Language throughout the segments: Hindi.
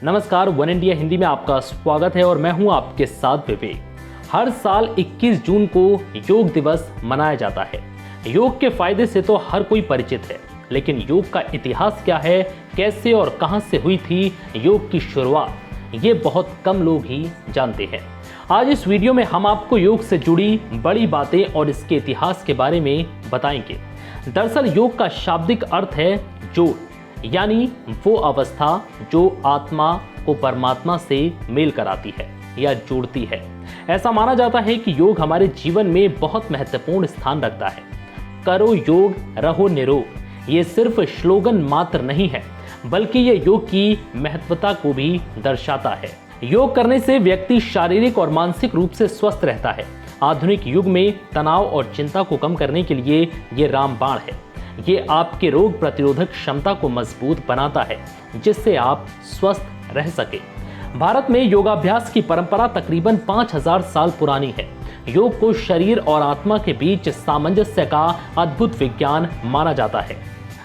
नमस्कार, वन इंडिया हिंदी में आपका स्वागत है और मैं हूं आपके साथ विवेक। हर साल 21 जून को योग दिवस मनाया जाता है। योग के फायदे से तो हर कोई परिचित है, लेकिन योग का इतिहास क्या है, कैसे और कहां से हुई थी योग की शुरुआत, ये बहुत कम लोग ही जानते हैं। आज इस वीडियो में हम आपको योग से जुड़ी बड़ी बातें और इसके इतिहास के बारे में बताएंगे। दरअसल योग का शाब्दिक अर्थ है जोड़, यानी वो अवस्था जो आत्मा को परमात्मा से मेल कराती है या जोड़ती है। ऐसा माना जाता है कि योग हमारे जीवन में बहुत महत्वपूर्ण स्थान रखता है। करो योग, रहो निरोग, ये सिर्फ स्लोगन मात्र नहीं है, बल्कि ये योग की महत्वता को भी दर्शाता है। योग करने से व्यक्ति शारीरिक और मानसिक रूप से स्वस्थ रहता है। आधुनिक युग में तनाव और चिंता को कम करने के लिए ये रामबाण है। ये आपके रोग प्रतिरोधक क्षमता को मजबूत बनाता है, जिससे आप स्वस्थ रह सके। भारत में योगाभ्यास की परंपरा तकरीबन 5000 साल पुरानी है। योग को शरीर और आत्मा के बीच सामंजस्य का अद्भुत विज्ञान माना जाता है।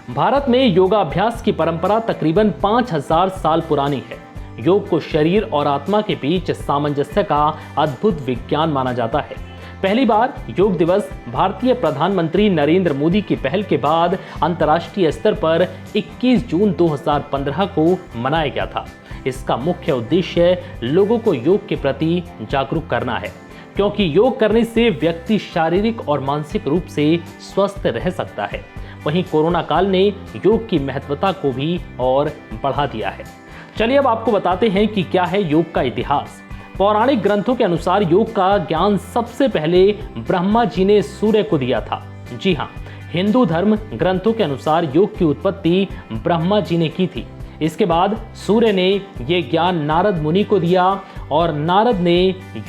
भारत में योगाभ्यास की परंपरा तकरीबन 5000 साल पुरानी है। योग को शरीर और आत्मा के बीच सामंजस्य का अद्भुत विज्ञान माना जाता है। पहली बार योग दिवस भारतीय प्रधानमंत्री नरेंद्र मोदी की पहल के बाद अंतर्राष्ट्रीय स्तर पर 21 जून 2015 को मनाया गया था। इसका मुख्य उद्देश्य लोगों को योग के प्रति जागरूक करना है, क्योंकि योग करने से व्यक्ति शारीरिक और मानसिक रूप से स्वस्थ रह सकता है। वहीं कोरोना काल ने योग की महत्वता को भी और बढ़ा दिया है। चलिए अब आपको बताते हैं कि क्या है योग का इतिहास। पौराणिक ग्रंथों के अनुसार योग का ज्ञान सबसे पहले ब्रह्मा जी ने सूर्य को दिया था। जी हाँ, हिंदू धर्म ग्रंथों के अनुसार योग की उत्पत्ति ब्रह्मा जी ने की थी। इसके बाद सूर्य ने ये ज्ञान नारद मुनि को दिया और नारद ने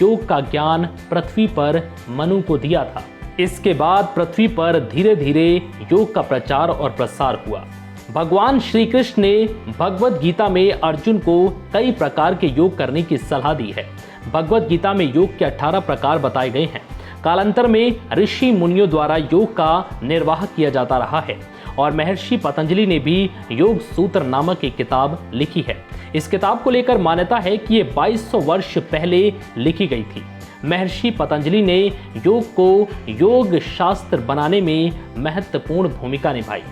योग का ज्ञान पृथ्वी पर मनु को दिया था। इसके बाद पृथ्वी पर धीरे धीरे योग का प्रचार और प्रसार हुआ। भगवान श्री कृष्ण ने भगवत गीता में अर्जुन को कई प्रकार के योग करने की सलाह दी है। भगवत गीता में योग के 18 प्रकार बताए गए हैं। कालांतर में ऋषि मुनियों द्वारा योग का निर्वाह किया जाता रहा है और महर्षि पतंजलि ने भी योग सूत्र नामक एक किताब लिखी है। इस किताब को लेकर मान्यता है कि ये 2200 वर्ष पहले लिखी गई थी। महर्षि पतंजलि ने योग को योग शास्त्र बनाने में महत्वपूर्ण भूमिका निभाई।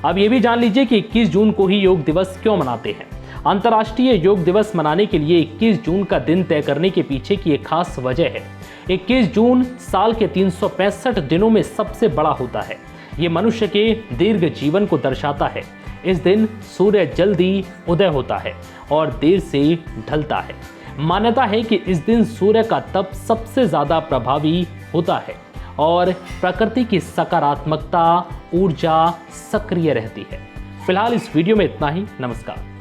अब ये भी जान लीजिए कि 21 जून को ही योग दिवस क्यों मनाते हैं। अंतर्राष्ट्रीय योग दिवस मनाने के लिए 21 जून का दिन तय करने के पीछे की एक खास वजह है। 21 जून साल के 365 दिनों में सबसे बड़ा होता है। ये मनुष्य के दीर्घ जीवन को दर्शाता है। इस दिन सूर्य जल्दी उदय होता है और देर से ढलता है। मान्यता है कि इस दिन सूर्य का तप सबसे ज्यादा प्रभावी होता है और प्रकृति की सकारात्मकता ऊर्जा सक्रिय रहती है। फिलहाल इस वीडियो में इतना ही। नमस्कार।